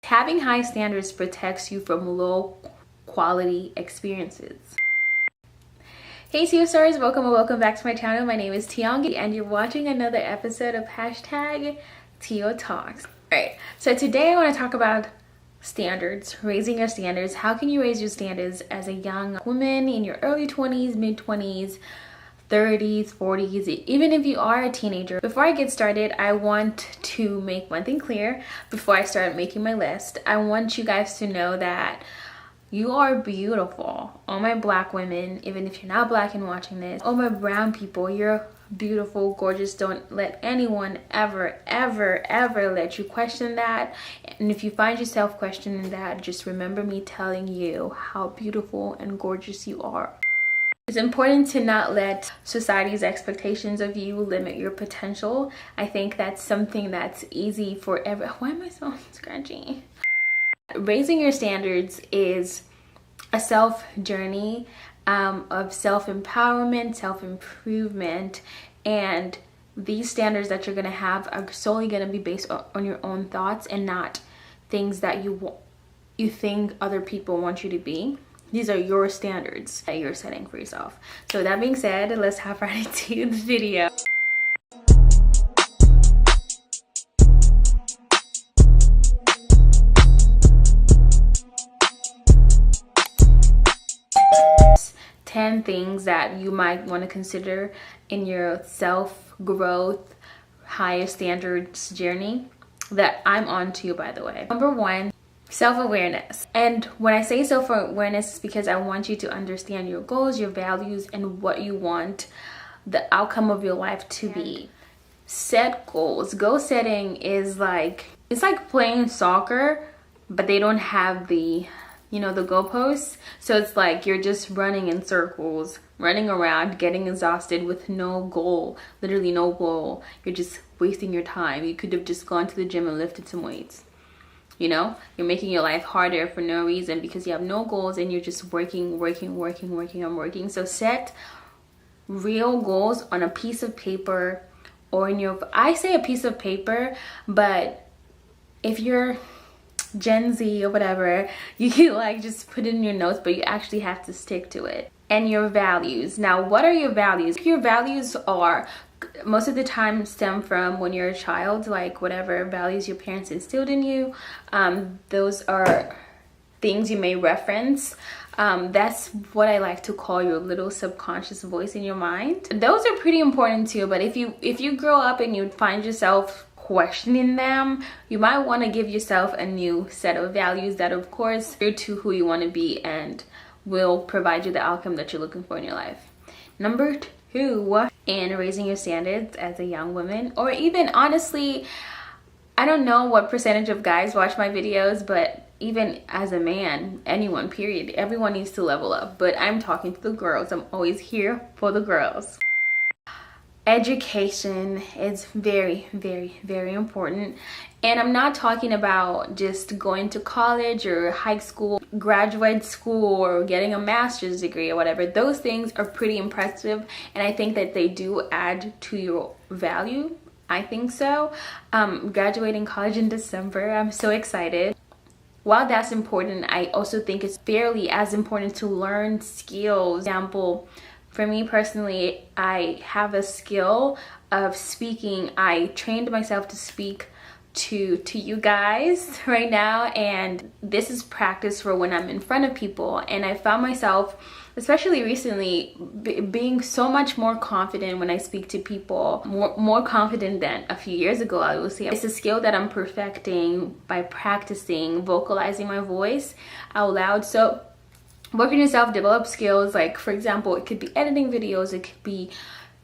Having high standards protects you from low quality experiences. Hey Tio Stars, welcome back to my channel. My name is Tiongi and you're watching another episode of hashtag Tio Talks. Alright, so today I want to talk about standards, raising your standards. How can you raise your standards as a young woman in your early 20s, mid 20s, 30s, 40s, even if you are a teenager? Before I get started, I want to make one thing clear before I start making my list. I want you guys to know that you are beautiful. All my black women, even if you're not black and watching this, all my brown people, you're beautiful, gorgeous. Don't let anyone ever let you question that. And if you find yourself questioning that, just remember me telling you how beautiful and gorgeous you are. It's important to not let society's expectations of you limit your potential. I think that's something that's easy for why am I so scratchy? Raising your standards is a self journey of self-empowerment, self-improvement, and these standards that you're going to have are solely going to be based on your own thoughts and not things that you think other people want you to be. These are your standards that you're setting for yourself. So that being said, let's hop right into the video. Ten things that you might want to consider in your self-growth, higher standards journey that I'm on to, by the way. Number one, self-awareness. And when I say self-awareness, it's because I want you to understand your goals, your values, and what you want the outcome of your life to be. Set goals. Goal setting is it's like playing soccer, but they don't have the goalposts. So it's like you're just running in circles, running around, getting exhausted with no goal, literally no goal. You're just wasting your time. You could have just gone to the gym and lifted some weights. You're making your life harder for no reason because you have no goals and you're just working. So set real goals on a piece of paper or I say a piece of paper, but if you're Gen Z or whatever, you can just put it in your notes, but you actually have to stick to it. And your values. Now, what are your values? Your values are most of the time stem from when you're a child, whatever values your parents instilled in you. Those are things you may reference. That's what I like to call your little subconscious voice in your mind. Those are pretty important too, but if you grow up and you find yourself questioning them, you might want to give yourself a new set of values that of course are to who you want to be and will provide you the outcome that you're looking for in your life. Number two, in raising your standards as a young woman, or even honestly, I don't know what percentage of guys watch my videos, but even as a man, anyone, period, everyone needs to level up. But I'm talking to the girls. I'm always here for the girls. Education is very important, and I'm not talking about just going to college or high school, graduate school, or getting a master's degree or whatever. Those things are pretty impressive, and I think that they do add to your value. I think so. Graduating college in December, I'm so excited. While that's important, I also think it's fairly as important to learn skills. For example, for me personally, I have a skill of speaking. I trained myself to speak to you guys right now, and this is practice for when I'm in front of people. And I found myself, especially recently, being so much more confident when I speak to people, more confident than a few years ago, I will say. It's a skill that I'm perfecting by practicing vocalizing my voice out loud. So work on yourself, develop skills. For example, it could be editing videos, it could be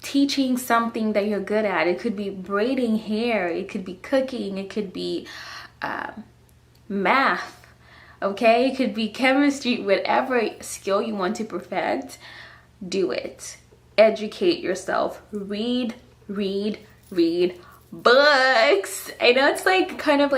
teaching something that you're good at, it could be braiding hair, it could be cooking, it could be math, okay? It could be chemistry. Whatever skill you want to perfect, do it. Educate yourself. Read books. I know it's kind of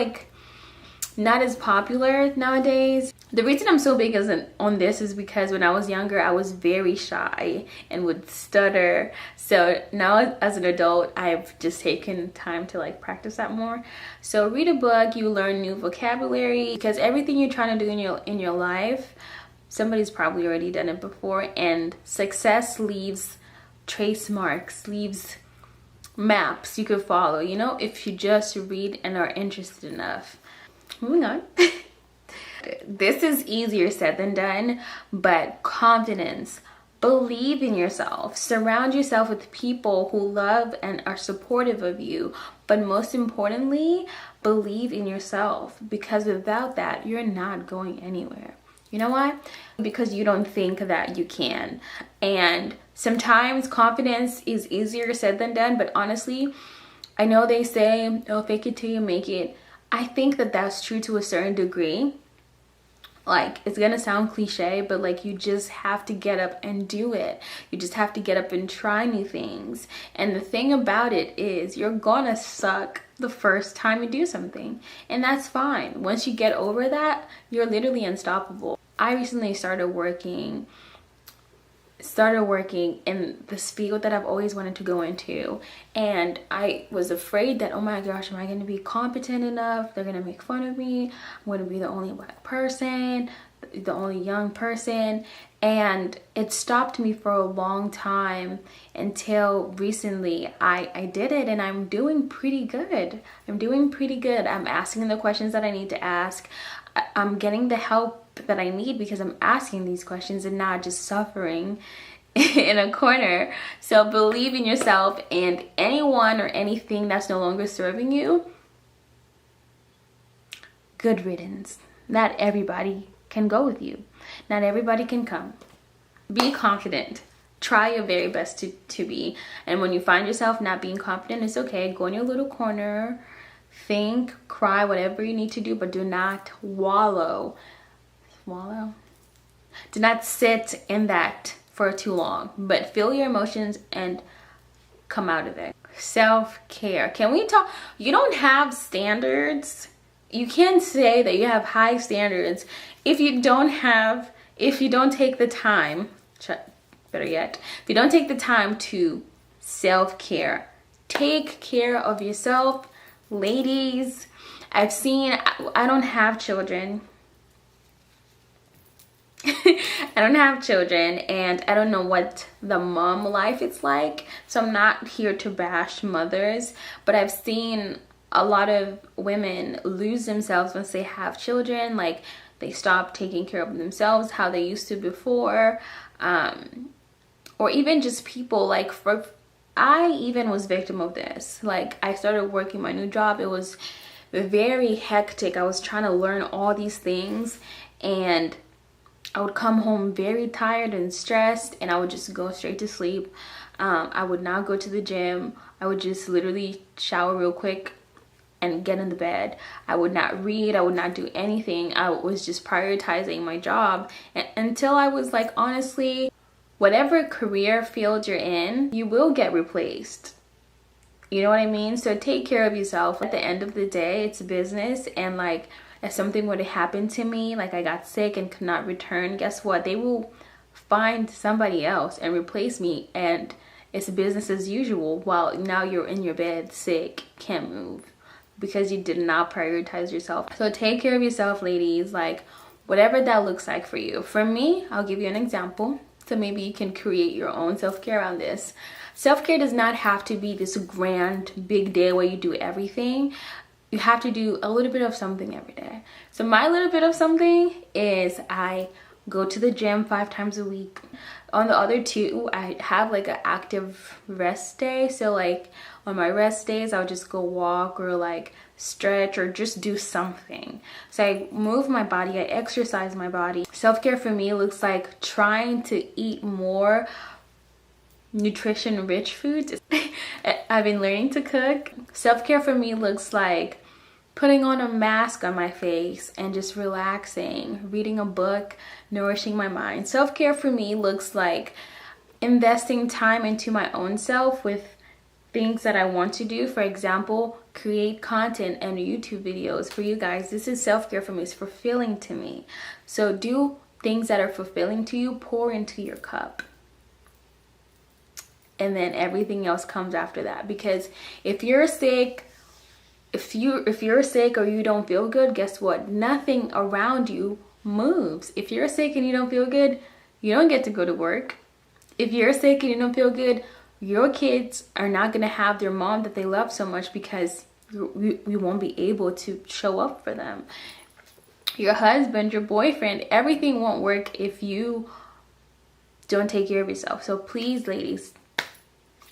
not as popular nowadays. The reason I'm so big on this is because when I was younger, I was very shy and would stutter. So now as an adult, I've just taken time to like practice that more. So read a book, you learn new vocabulary, because everything you're trying to do in your life, somebody's probably already done it before, and success leaves trace marks, leaves maps you could follow, you know, if you just read and are interested enough. Moving on. This is easier said than done, but confidence. Believe in yourself. Surround yourself with people who love and are supportive of you. But most importantly, believe in yourself, because without that, you're not going anywhere. You know why? Because you don't think that you can. And sometimes confidence is easier said than done, but honestly, I know they say, oh, fake it till you make it. I think that that's true to a certain degree. Like, it's gonna sound cliche, but like, you just have to get up and do it. You just have to get up and try new things. And the thing about it is, you're gonna suck the first time you do something, and that's fine. Once you get over that, you're literally unstoppable. I recently started working in this field that I've always wanted to go into, and I was afraid that, oh my gosh, am I going to be competent enough? They're going to make fun of me. I'm going to be the only black person, the only young person. And it stopped me for a long time until recently I did it, and I'm doing pretty good. I'm asking the questions that I need to ask. I'm getting the help that I need because I'm asking these questions and not just suffering in a corner. So believe in yourself, and anyone or anything that's no longer serving you, good riddance. Not everybody can go with you. Not everybody can come. Be confident. Try your very best to be. And when you find yourself not being confident, it's okay. Go in your little corner. Think, cry, whatever you need to do, but do not wallow. Do not sit in that for too long, but feel your emotions and come out of it. Self-care. Can we talk? You don't have standards. You can't say that you have high standards if you don't take the time, better yet, if you don't take the time to self-care. Take care of yourself, ladies. I don't have children. I don't have children, and I don't know what the mom life is like, so I'm not here to bash mothers, but I've seen a lot of women lose themselves once they have children. Like, they stop taking care of themselves how they used to before, or even just people like, I even was victim of this. Like, I started working my new job. It was very hectic. I was trying to learn all these things, and I would come home very tired and stressed, and I would just go straight to sleep. I would not go to the gym. I would just literally shower real quick and get in the bed. I would not read. I would not do anything. I was just prioritizing my job, until I was like, honestly, whatever career field you're in, you will get replaced. You know what I mean? So take care of yourself. At the end of the day, it's business, and like, if something were to happen to me, like I got sick and could not return, guess what? They will find somebody else and replace me, and it's business as usual, while now you're in your bed sick, can't move, because you did not prioritize yourself. So take care of yourself, ladies, like whatever that looks like for you. For me, I'll give you an example, so maybe you can create your own self-care around this. Self-care does not have to be this grand big day where you do everything. You have to do a little bit of something every day. So my little bit of something is I go to the gym 5 times a week. On the other 2, I have like an active rest day. So like on my rest days, I'll just go walk or like stretch or just do something. So I move my body, I exercise my body. Self-care for me looks like trying to eat more nutrition rich foods. I've been learning to cook. Self-care for me looks like putting on a mask on my face and just relaxing, reading a book, nourishing my mind. Self-care for me looks like investing time into my own self with things that I want to do. For example, create content and YouTube videos for you guys. This is self-care for me. It's fulfilling to me. So do things that are fulfilling to you. Pour into your cup. And then everything else comes after that. Because if you're sick, if you're sick or you don't feel good, guess what? Nothing around you moves. If you're sick and you don't feel good, you don't get to go to work. If you're sick and you don't feel good, your kids are not going to have their mom that they love so much, because you won't be able to show up for them. Your husband, your boyfriend, everything won't work if you don't take care of yourself. So please, ladies,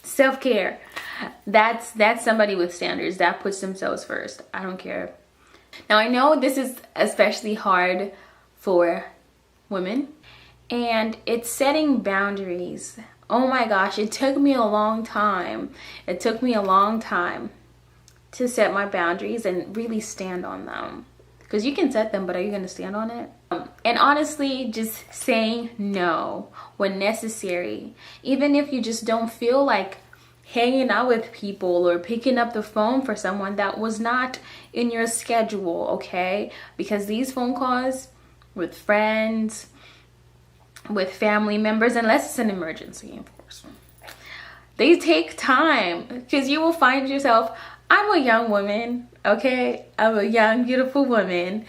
self-care. That's somebody with standards that puts themselves first. I don't care. Now, I know this is especially hard for women, and it's setting boundaries. Oh my gosh, it took me a long time. It took me a long time to set my boundaries and really stand on them. Because you can set them, but are you going to stand on it? And honestly, just saying no when necessary. Even if you just don't feel like hanging out with people or picking up the phone for someone that was not in your schedule, okay? Because these phone calls with friends, with family members, unless it's an emergency, of course, they take time, because you will find yourself, I'm a young woman, okay? I'm a young, beautiful woman.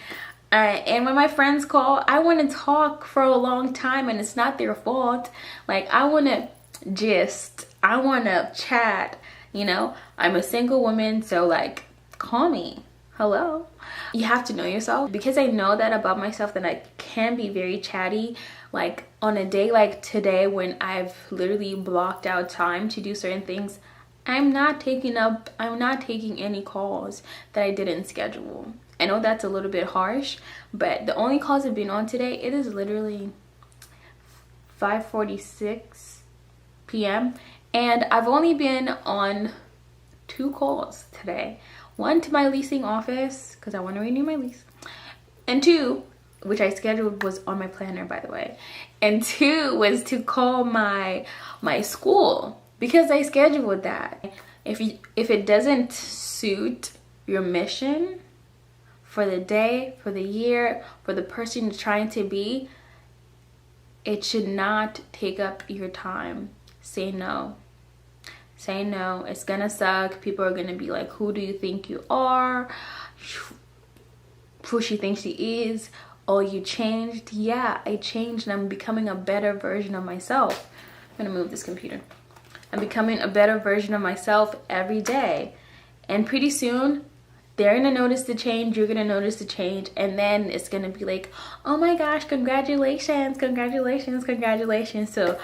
And when my friends call, I want to talk for a long time, and it's not their fault. Like, I want to gist. I want to chat, you know? I'm a single woman, so, like, call me. Hello? You have to know yourself. Because I know that about myself, that I can be very chatty. Like, on a day like today, when I've literally blocked out time to do certain things, I'm not taking any calls that I didn't schedule. I know that's a little bit harsh, but the only calls I've been on today, it is literally 5:46 p.m. and I've only been on 2 calls today. One to my leasing office, because I want to renew my lease, and 2, which I scheduled, was on my planner, by the way, and 2 was to call my school, because I scheduled that. If it doesn't suit your mission for the day, for the year, for the person you're trying to be, it should not take up your time. Say no. Say no. It's gonna suck. People are gonna be like, who do you think you are? Who she thinks she is? Oh, you changed? Yeah, I changed, and I'm becoming a better version of myself. I'm gonna move this computer. I'm becoming a better version of myself every day. And pretty soon, they're gonna notice the change, you're gonna notice the change, and then it's gonna be like, oh my gosh, congratulations, congratulations, congratulations. So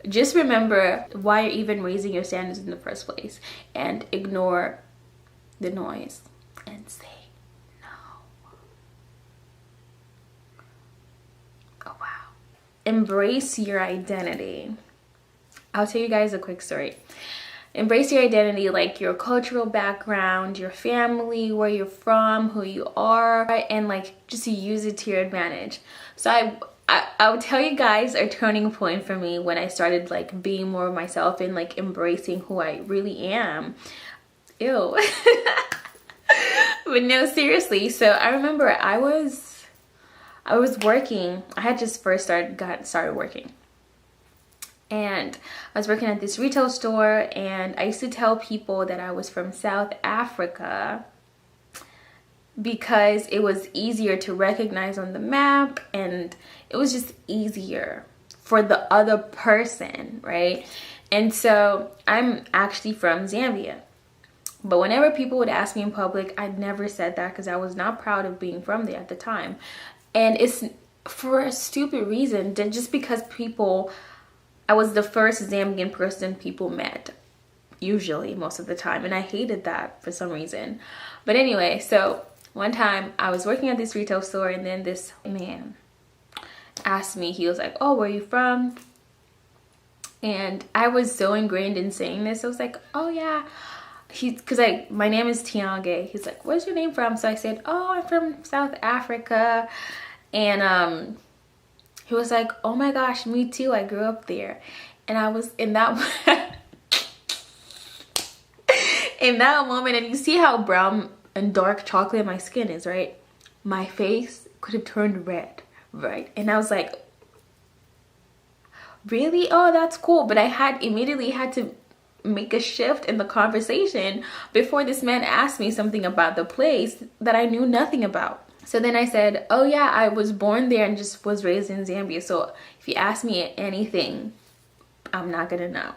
just remember why you're even raising your standards in the first place, and ignore the noise and say no. Oh wow. Embrace your identity. I'll tell you guys a quick story. Embrace your identity, like your cultural background, your family, where you're from, who you are, and like just use it to your advantage. So I would tell you guys a turning point for me when I started like being more of myself and like embracing who I really am. Ew. But no, seriously. So I remember I was working. I had just first started working. And I was working at this retail store, and I used to tell people that I was from South Africa because it was easier to recognize on the map, and it was just easier for the other person, right? And so I'm actually from Zambia. But whenever people would ask me in public, I never said that because I was not proud of being from there at the time. And it's for a stupid reason, just because I was the first Zambian person people met, usually, most of the time. And I hated that for some reason. But anyway, so one time I was working at this retail store, and then this man asked me, he was like, oh, where are you from? And I was so ingrained in saying this. I was like, oh yeah. Because my name is Tiange. He's like, where's your name from? So I said, oh, I'm from South Africa. And he was like, oh my gosh, me too, I grew up there. And I was in that in that moment, and you see how brown and dark chocolate my skin is, right? My face could have turned red, right? And I was like, really? Oh, that's cool. But I had immediately had to make a shift in the conversation before this man asked me something about the place that I knew nothing about. So then I said, oh yeah, I was born there and just was raised in Zambia. So if you ask me anything, I'm not gonna know.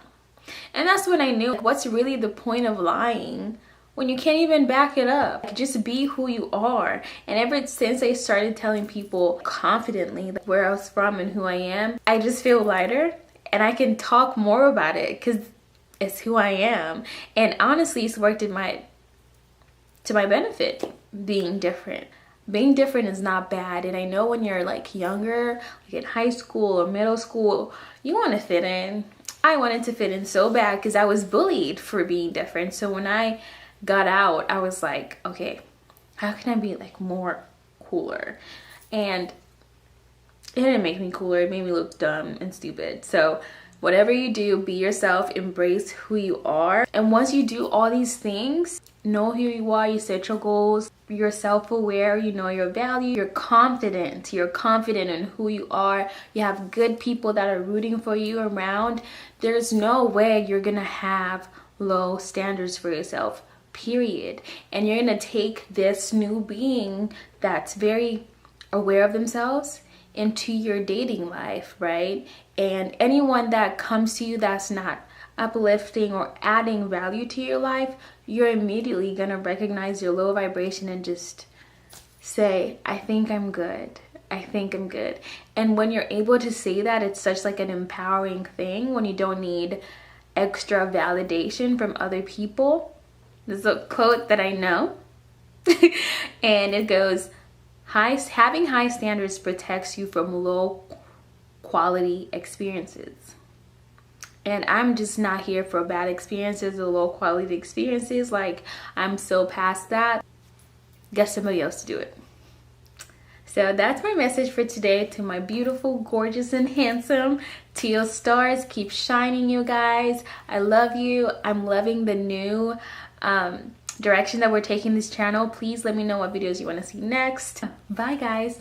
And that's when I knew, what's really the point of lying when you can't even back it up? Just be who you are. And ever since I started telling people confidently where I was from and who I am, I just feel lighter and I can talk more about it because it's who I am. And honestly, it's worked to my benefit, being different. Being different is not bad. And I know when you're like younger, like in high school or middle school, you want to fit in. I wanted to fit in so bad because I was bullied for being different. So when I got out, I was like, okay, how can I be like more cooler? And it didn't make me cooler. It made me look dumb and stupid. So whatever you do, be yourself, embrace who you are. And once you do all these things, know who you are, you set your goals, you're self-aware, you know your value, you're confident in who you are, you have good people that are rooting for you around, there's no way you're gonna have low standards for yourself, period. And you're gonna take this new being that's very aware of themselves into your dating life, right? And anyone that comes to you that's not uplifting or adding value to your life, you're immediately gonna recognize your low vibration and just say, I think I'm good. I think I'm good. And when you're able to say that, it's such like an empowering thing when you don't need extra validation from other people. There's a quote that I know and it goes, having high standards protects you from low quality experiences. And I'm just not here for bad experiences or low quality experiences. Like, I'm so past that. Get somebody else to do it. So that's my message for today to my beautiful, gorgeous, and handsome teal stars. Keep shining, you guys. I love you. I'm loving the new direction that we're taking this channel. Please let me know what videos you want to see next. Bye, guys.